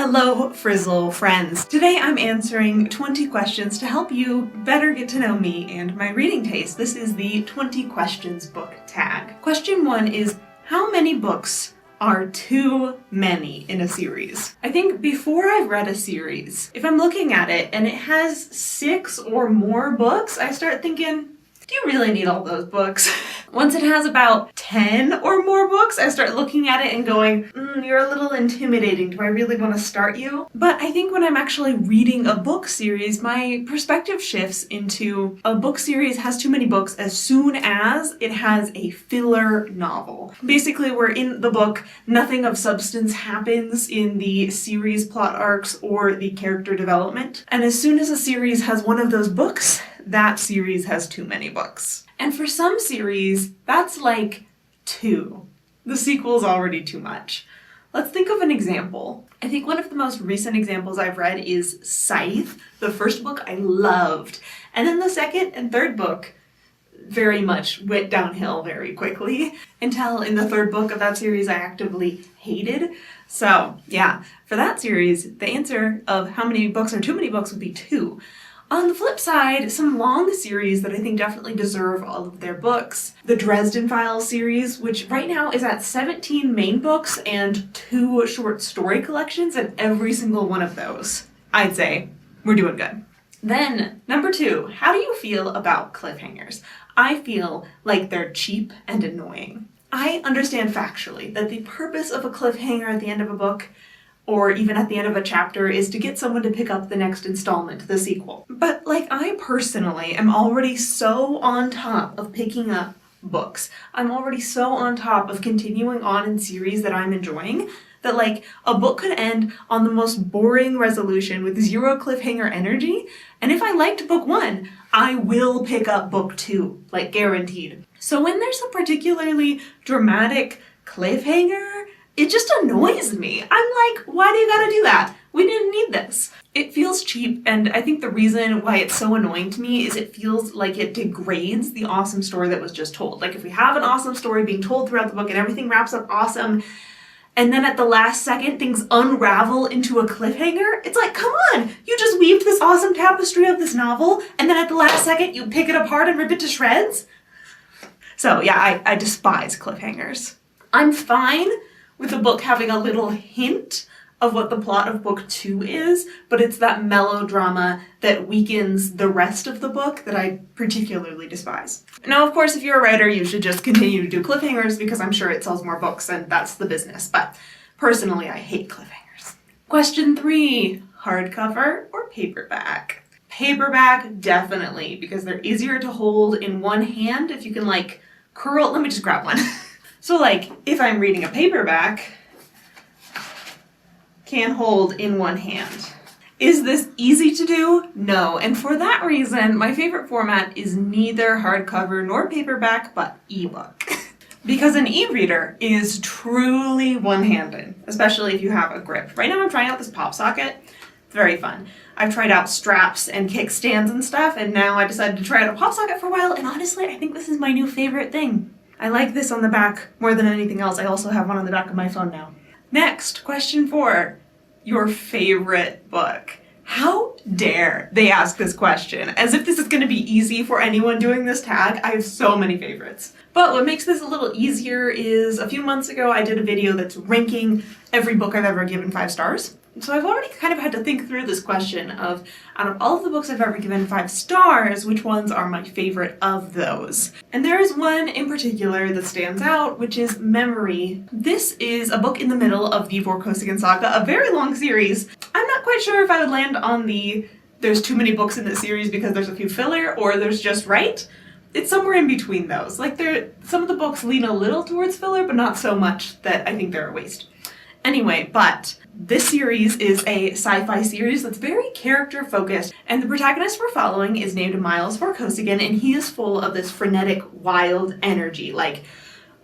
Hello, Frizzle friends. Today I'm answering 20 questions to help you better get to know me and my reading taste. This is the 20 questions book tag. Question 1 is, how many books are too many in a series? I think before I've read a series, if I'm looking at it and it has 6 or more books, I start thinking, do you really need all those books? Once it has about 10 or more books, I start looking at it and going, you're a little intimidating. Do I really want to start you? But I think when I'm actually reading a book series, my perspective shifts into a book series has too many books as soon as it has a filler novel. Basically, where in the book, nothing of substance happens in the series plot arcs or the character development. And as soon as a series has one of those books, that series has too many books. And for some series, that's like 2. The sequel's already too much. Let's think of an example. I think one of the most recent examples I've read is Scythe. The first book I loved. And then the second and third book very much went downhill very quickly until in the third book of that series I actively hated. So yeah, for that series, the answer of how many books are too many books would be 2. On the flip side, some long series that I think definitely deserve all of their books. The Dresden Files series, which right now is at 17 main books and 2 short story collections, and every single one of those, I'd say, we're doing good. Then, number 2, how do you feel about cliffhangers? I feel like they're cheap and annoying. I understand factually that the purpose of a cliffhanger at the end of a book or even at the end of a chapter is to get someone to pick up the next installment, the sequel. But I personally am already so on top of picking up books. I'm already so on top of continuing on in series that I'm enjoying that a book could end on the most boring resolution with 0 cliffhanger energy. And if I liked book 1, I will pick up book 2, guaranteed. So when there's a particularly dramatic cliffhanger, it just annoys me. I'm like, why do you gotta do that? We didn't need this. It feels cheap, and I think the reason why it's so annoying to me is it feels like it degrades the awesome story that was just told. If we have an awesome story being told throughout the book and everything wraps up awesome, and then at the last second things unravel into a cliffhanger, it's like, come on! You just weaved this awesome tapestry of this novel, and then at the last second you pick it apart and rip it to shreds? So yeah, I despise cliffhangers. I'm fine with a book having a little hint of what the plot of book 2 is, but it's that melodrama that weakens the rest of the book that I particularly despise. Now, of course, if you're a writer, you should just continue to do cliffhangers because I'm sure it sells more books and that's the business, but personally, I hate cliffhangers. Question 3, hardcover or paperback? Paperback, definitely, because they're easier to hold in one hand if you can curl. Let me just grab one. So if I'm reading a paperback, can hold in one hand. Is this easy to do? No, and for that reason, my favorite format is neither hardcover nor paperback, but ebook. Because an e-reader is truly one-handed, especially if you have a grip. Right now I'm trying out this pop socket. It's very fun. I've tried out straps and kickstands and stuff, and now I decided to try out a pop socket for a while, and honestly, I think this is my new favorite thing. I like this on the back more than anything else. I also have one on the back of my phone now. Next, question 4. Your favorite book. How dare they ask this question? As if this is going to be easy for anyone doing this tag. I have so many favorites. But what makes this a little easier is a few months ago I did a video that's ranking every book I've ever given 5 stars. So I've already kind of had to think through this question of, out of all of the books I've ever given 5 stars, which ones are my favorite of those? And there is one in particular that stands out, which is Memory. This is a book in the middle of the 𝐂𝐂𝐀𝐏𝐏𝐄𝐒 saga, a very long series. I'm not quite sure if I would land on there's too many books in this series because there's a few filler, or there's just right. It's somewhere in between those. Some of the books lean a little towards filler, but not so much that I think they're a waste. Anyway, but this series is a sci-fi series that's very character-focused, and the protagonist we're following is named 𝐂𝐿 and he is full of this frenetic, wild energy,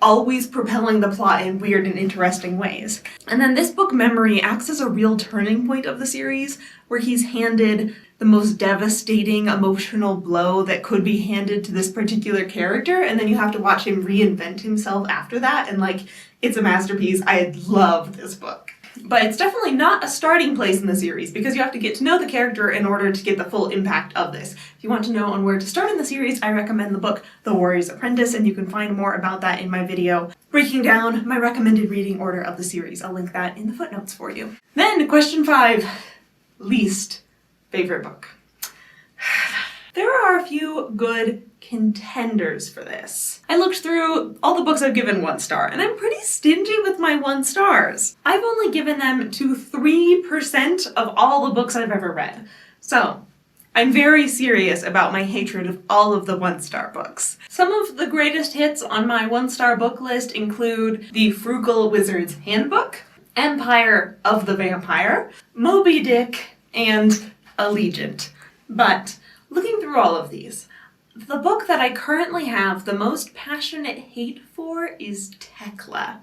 always propelling the plot in weird and interesting ways. And then this book, Memory, acts as a real turning point of the series, where he's handed the most devastating emotional blow that could be handed to this particular character, and then you have to watch him reinvent himself after that, and it's a masterpiece. I love this book. but it's definitely not a starting place in the series because you have to get to know the character in order to get the full impact of this. If you want to know on where to start in the series, I recommend the book The Warrior's Apprentice, and you can find more about that in my video breaking down my recommended reading order of the series. I'll link that in the footnotes for you. Then question 5, least favorite book. There are a few good contenders for this. I looked through all the books I've given 1 star, and I'm pretty stingy with my 1 stars. I've only given them to 3% of all the books I've ever read. So I'm very serious about my hatred of all of the 1-star books. Some of the greatest hits on my 1-star book list include The Frugal Wizard's Handbook, Empire of the Vampire, Moby Dick, and Allegiant. But looking through all of these, the book that I currently have the most passionate hate for is 𝐂𝐀𝐏𝐏𝐄𝐒.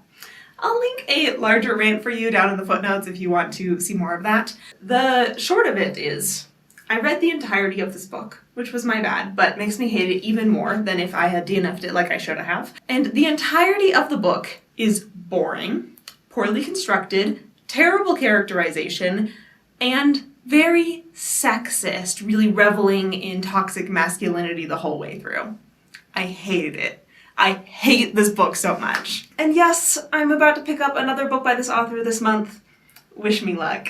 I'll link a larger rant for you down in the footnotes if you want to see more of that. The short of it is, I read the entirety of this book, which was my bad, but makes me hate it even more than if I had DNF'd it like I should have. And the entirety of the book is boring, poorly constructed, terrible characterization, and very sexist, really reveling in toxic masculinity the whole way through. I hated it. I hate this book so much. And yes, I'm about to pick up another book by this author this month. Wish me luck.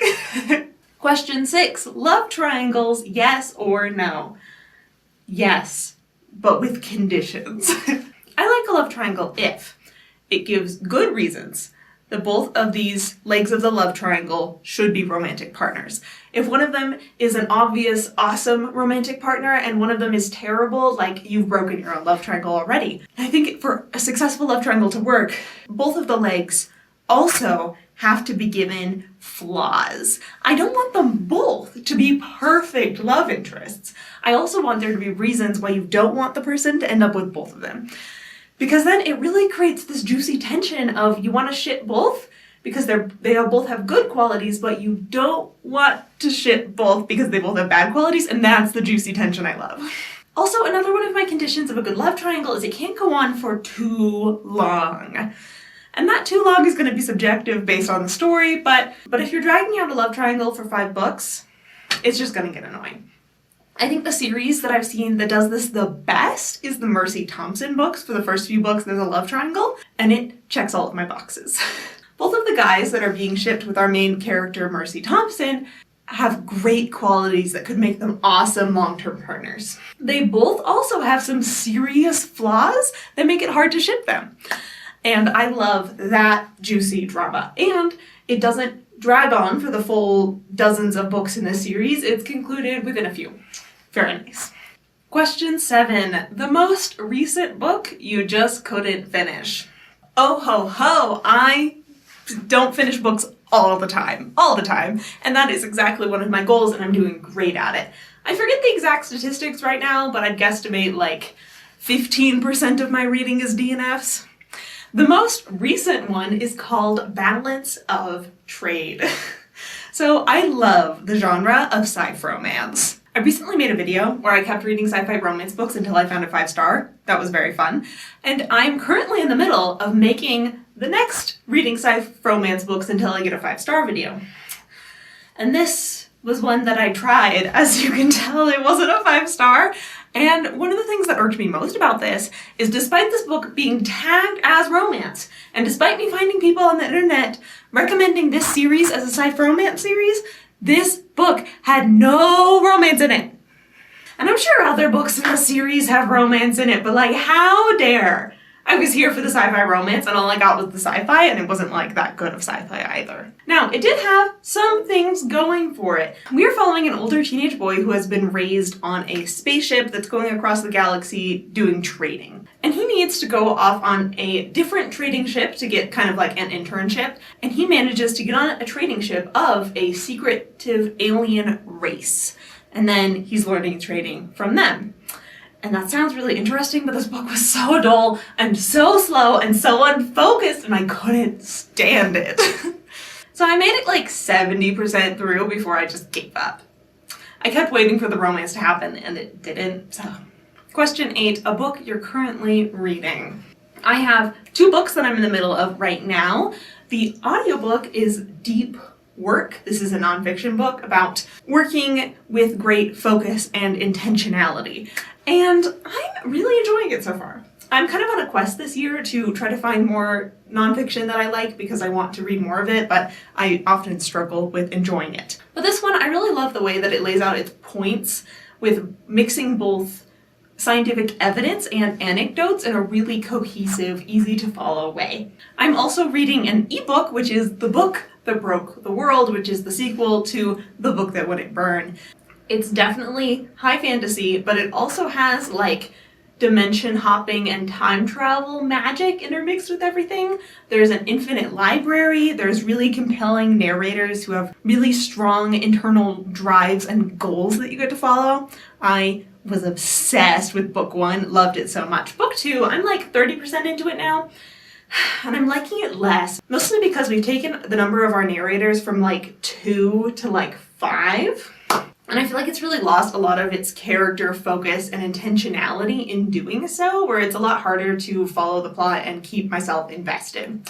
Question 6, love triangles, yes or no? Yes, but with conditions. I like a love triangle if it gives good reasons that both of these legs of the love triangle should be romantic partners. If one of them is an obvious, awesome romantic partner and one of them is terrible, like you've broken your own love triangle already. I think for a successful love triangle to work, both of the legs also have to be given flaws. I don't want them both to be perfect love interests. I also want there to be reasons why you don't want the person to end up with both of them. Because then it really creates this juicy tension of you want to ship both because they both have good qualities, but you don't want to ship both because they both have bad qualities, and that's the juicy tension I love. Also, another one of my conditions of a good love triangle is it can't go on for too long. And that too long is going to be subjective based on the story, but if you're dragging out a love triangle for 5 books, it's just going to get annoying. I think the series that I've seen that does this the best is the Mercy Thompson books. For the first few books, there's a love triangle, and it checks all of my boxes. Both of the guys that are being shipped with our main character, Mercy Thompson, have great qualities that could make them awesome long-term partners. They both also have some serious flaws that make it hard to ship them. And I love that juicy drama. And it doesn't drag on for the full dozens of books in this series. It's concluded within a few. Very nice. Question 7. The most recent book you just couldn't finish. Oh ho ho, I don't finish books all the time, and that is exactly one of my goals, and I'm doing great at it. I forget the exact statistics right now, but I'd guesstimate like 15% of my reading is DNFs. The most recent one is called Balance of Trade. So I love the genre of sci-fi romance. I recently made a video where I kept reading sci-fi romance books until I found a 5-star. That was very fun. And I'm currently in the middle of making the next reading sci-fi romance books until I get a 5-star video. And this was one that I tried. As you can tell, it wasn't a 5-star. And one of the things that irked me most about this is despite this book being tagged as romance, and despite me finding people on the internet recommending this series as a sci-fi romance series, this book had no romance in it. And I'm sure other books in the series have romance in it, but like, how dare? I was here for the sci-fi romance and all I got was the sci-fi, and it wasn't like that good of sci-fi either. Now, it did have some things going for it. We are following an older teenage boy who has been raised on a spaceship that's going across the galaxy doing trading. And he needs to go off on a different trading ship to get kind of like an internship, and he manages to get on a trading ship of a secretive alien race. And then he's learning trading from them. And that sounds really interesting, but this book was so dull and so slow and so unfocused, and I couldn't stand it. So I made it like 70% through before I just gave up. I kept waiting for the romance to happen, and it didn't. So, question 8, a book you're currently reading. I have 2 books that I'm in the middle of right now. The audiobook is Deep Work. This is a nonfiction book about working with great focus and intentionality. And I'm really enjoying it so far. I'm kind of on a quest this year to try to find more nonfiction that I like because I want to read more of it, but I often struggle with enjoying it. But this one, I really love the way that it lays out its points with mixing both scientific evidence and anecdotes in a really cohesive, easy to follow way. I'm also reading an ebook, which is The Book That Broke the World, which is the sequel to The Book That Wouldn't Burn. It's definitely high fantasy, but it also has like dimension hopping and time travel magic intermixed with everything. There's an infinite library, there's really compelling narrators who have really strong internal drives and goals that you get to follow. I was obsessed with book 1, loved it so much. Book 2, I'm like 30% into it now, and I'm liking it less, mostly because we've taken the number of our narrators from like 2 to like 5. And I feel like it's really lost a lot of its character focus and intentionality in doing so, where it's a lot harder to follow the plot and keep myself invested.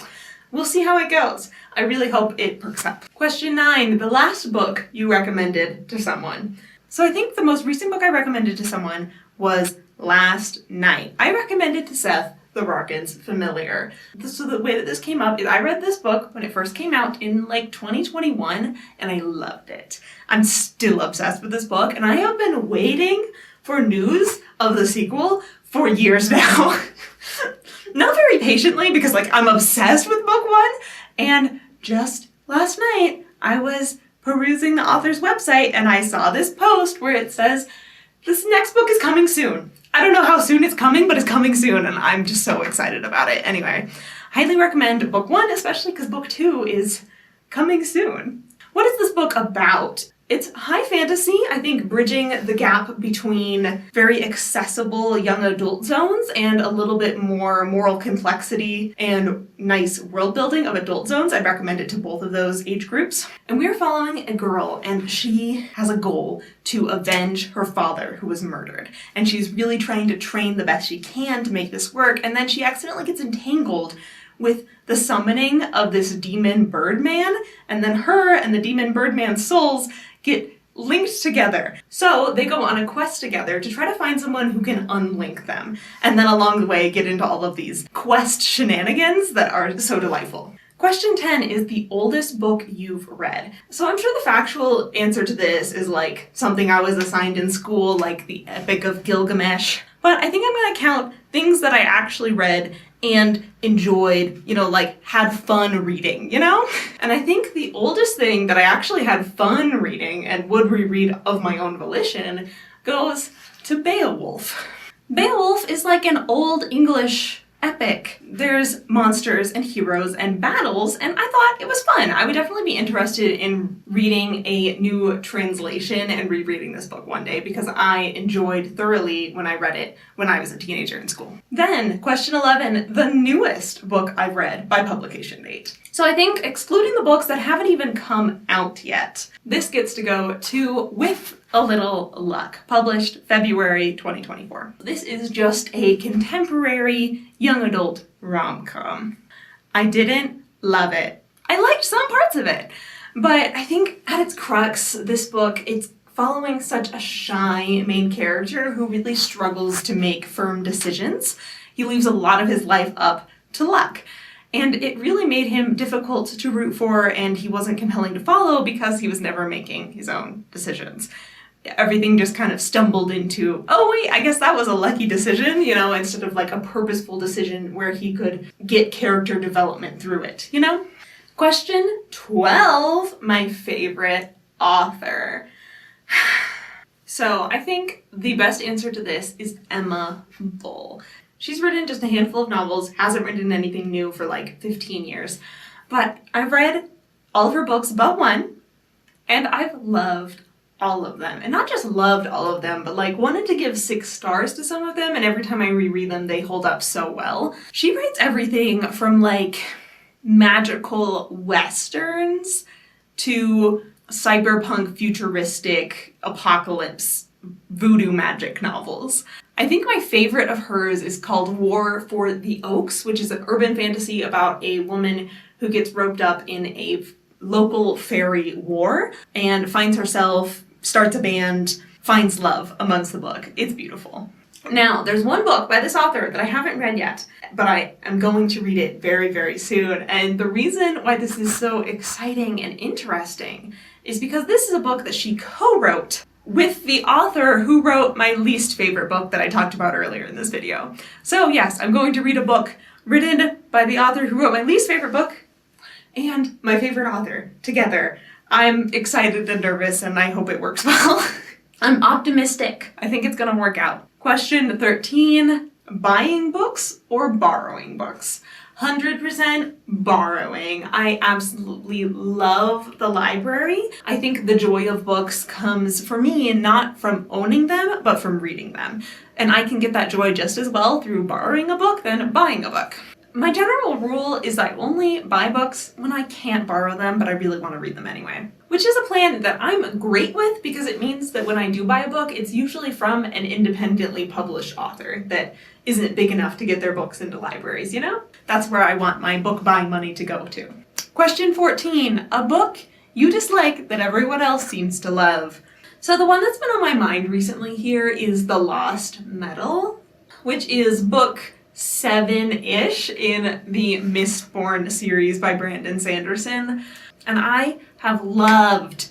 We'll see how it goes. I really hope it perks up. Question 9, the last book you recommended to someone. So I think the most recent book I recommended to someone was last night. I recommended to Seth The Rockin's Familiar. So the way that this came up is I read this book when it first came out in like 2021 and I loved it. I'm still obsessed with this book and I have been waiting for news of the sequel for years now. Not very patiently because like I'm obsessed with book 1, and just last night I was perusing the author's website and I saw this post where it says, this next book is coming soon. I don't know how soon it's coming, but it's coming soon and I'm just so excited about it. Anyway, highly recommend book 1, especially because book 2 is coming soon. What is this book about? It's high fantasy, I think bridging the gap between very accessible young adult zones and a little bit more moral complexity and nice world building of adult zones. I'd recommend it to both of those age groups. And we're following a girl and she has a goal to avenge her father who was murdered. And she's really trying to train the best she can to make this work, and then she accidentally gets entangled with the summoning of this demon Birdman, and then her and the demon Birdman's souls get linked together. So they go on a quest together to try to find someone who can unlink them, and then along the way get into all of these quest shenanigans that are so delightful. Question 10 is the oldest book you've read. So I'm sure the factual answer to this is like something I was assigned in school, like the Epic of Gilgamesh. But I think I'm gonna count things that I actually read and enjoyed, like had fun reading, And I think the oldest thing that I actually had fun reading and would reread of my own volition goes to Beowulf. Beowulf is like an old English epic. There's monsters and heroes and battles, and I thought it was fun. I would definitely be interested in reading a new translation and rereading this book one day because I enjoyed thoroughly when I read it when I was a teenager in school. Then, question 11, the newest book I've read by publication date. So I think excluding the books that haven't even come out yet, this gets to go to With a Little Luck, published February 2024. This is just a contemporary young adult rom-com. I didn't love it. I liked some parts of it, but I think at its crux, this book, it's following such a shy main character who really struggles to make firm decisions. He leaves a lot of his life up to luck. And it really made him difficult to root for, and he wasn't compelling to follow because he was never making his own decisions. Everything just kind of stumbled into, oh wait, I guess that was a lucky decision, instead of like a purposeful decision where he could get character development through it, Question 12, my favorite author. So I think the best answer to this is Emma Bull. She's written just a handful of novels, hasn't written anything new for like 15 years, but I've read all of her books but one, and I've loved all of them. And not just loved all of them, but like wanted to give 6 stars to some of them, and every time I reread them, they hold up so well. She writes everything from like magical westerns to cyberpunk futuristic apocalypse voodoo magic novels. I think my favorite of hers is called War for the Oaks, which is an urban fantasy about a woman who gets roped up in a local fairy war and finds herself, starts a band, finds love amongst the book. It's beautiful. Now, there's one book by this author that I haven't read yet, but I am going to read it very, very soon. And the reason why this is so exciting and interesting is because this is a book that she co-wrote with the author who wrote my least favorite book that I talked about earlier in this video. So yes, I'm going to read a book written by the author who wrote my least favorite book and my favorite author together. I'm excited and nervous, and I hope it works well. I'm optimistic. I think it's gonna work out. Question 13, buying books or borrowing books? 100% borrowing. I absolutely love the library. I think the joy of books comes, for me, not from owning them, but from reading them. And I can get that joy just as well through borrowing a book than buying a book. My general rule is I only buy books when I can't borrow them, but I really want to read them anyway. Which is a plan that I'm great with because it means that when I do buy a book, it's usually from an independently published author that isn't big enough to get their books into libraries, you know? That's where I want my book buying money to go to. Question 14, a book you dislike that everyone else seems to love. So the one that's been on my mind recently here is The Lost Metal, which is book 7-ish in the Mistborn series by Brandon Sanderson. And I have loved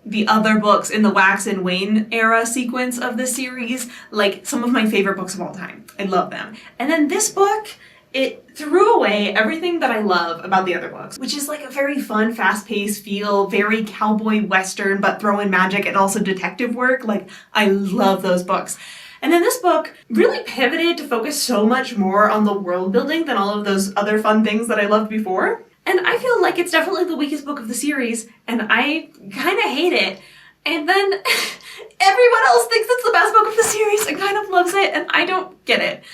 the other books in the Wax and Wayne era sequence of the series, like some of my favorite books of all time. I love them. And then this book, it threw away everything that I love about the other books, which is like a very fun, fast-paced feel, very cowboy western, but throw in magic and also detective work. Like, I love those books. And then this book really pivoted to focus so much more on the world building than all of those other fun things that I loved before. And I feel like it's definitely the weakest book of the series, and I kind of hate it. And then everyone else thinks it's the best book of the series and kind of loves it, and I don't get it.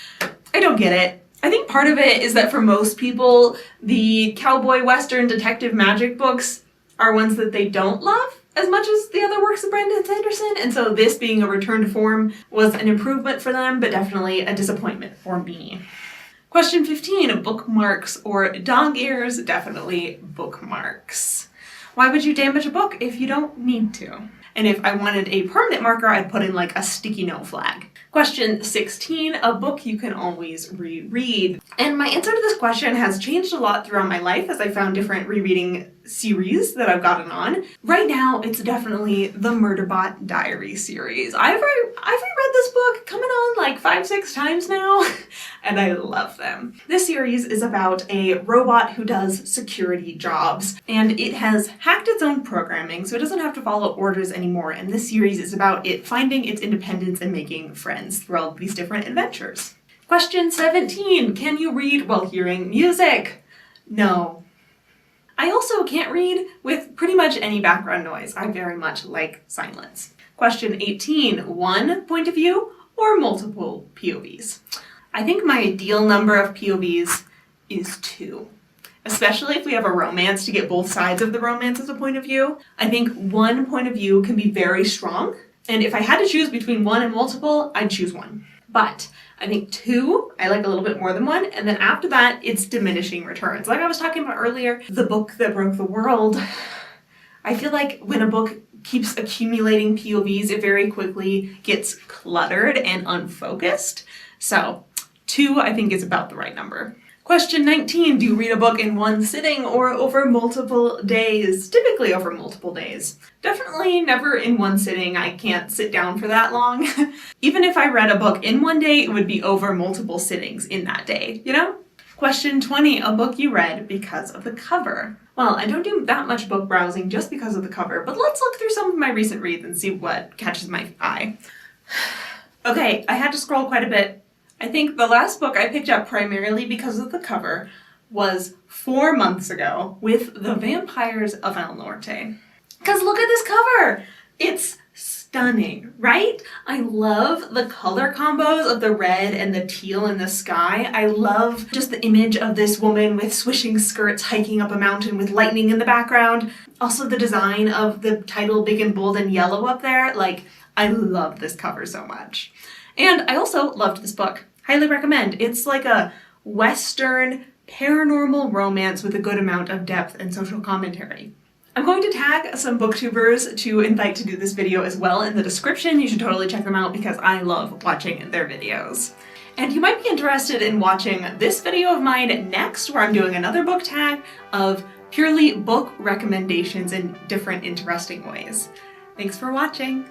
I don't get it. I think part of it is that for most people, the cowboy western detective magic books are ones that they don't love as much as the other works of Brandon Sanderson, and so this being a return to form was an improvement for them, but definitely a disappointment for me. Question 15, bookmarks or dog ears? Definitely bookmarks. Why would you damage a book if you don't need to? And if I wanted a permanent marker, I'd put in like a sticky note flag. Question 16, a book you can always reread. And my answer to this question has changed a lot throughout my life as I found different rereading series that I've gotten on. Right now, it's definitely the Murderbot Diary series. I've reread this book coming on like 5-6 times now, and I love them. This series is about a robot who does security jobs, and it has hacked its own programming, so it doesn't have to follow orders anymore, and this series is about it finding its independence and making friends through all these different adventures. Question 17, can you read while hearing music? No. I also can't read with pretty much any background noise. I very much like silence. Question 18, one point of view or multiple POVs? I think my ideal number of POVs is 2. Especially if we have a romance to get both sides of the romance as a point of view. I think one point of view can be very strong, and if I had to choose between one and multiple, I'd choose one. But I think 2, I like a little bit more than 1, and then after that, it's diminishing returns. Like I was talking about earlier, the book that broke the world, I feel like when a book keeps accumulating POVs, it very quickly gets cluttered and unfocused. So 2, I think, is about the right number. Question 19, do you read a book in one sitting or over multiple days? Typically over multiple days. Definitely never in one sitting. I can't sit down for that long. Even if I read a book in one day, it would be over multiple sittings in that day, you know? Question 20, a book you read because of the cover. Well, I don't do that much book browsing just because of the cover, but let's look through some of my recent reads and see what catches my eye. Okay, I had to scroll quite a bit. I think the last book I picked up primarily because of the cover was 4 months ago with The Vampires of El Norte. Because look at this cover! It's stunning, right? I love the color combos of the red and the teal in the sky. I love just the image of this woman with swishing skirts hiking up a mountain with lightning in the background. Also the design of the title big and bold and yellow up there. Like, I love this cover so much. And I also loved this book. Highly recommend. It's like a Western paranormal romance with a good amount of depth and social commentary. I'm going to tag some booktubers to invite to do this video as well in the description. You should totally check them out because I love watching their videos. And you might be interested in watching this video of mine next, where I'm doing another book tag of purely book recommendations in different interesting ways. Thanks for watching!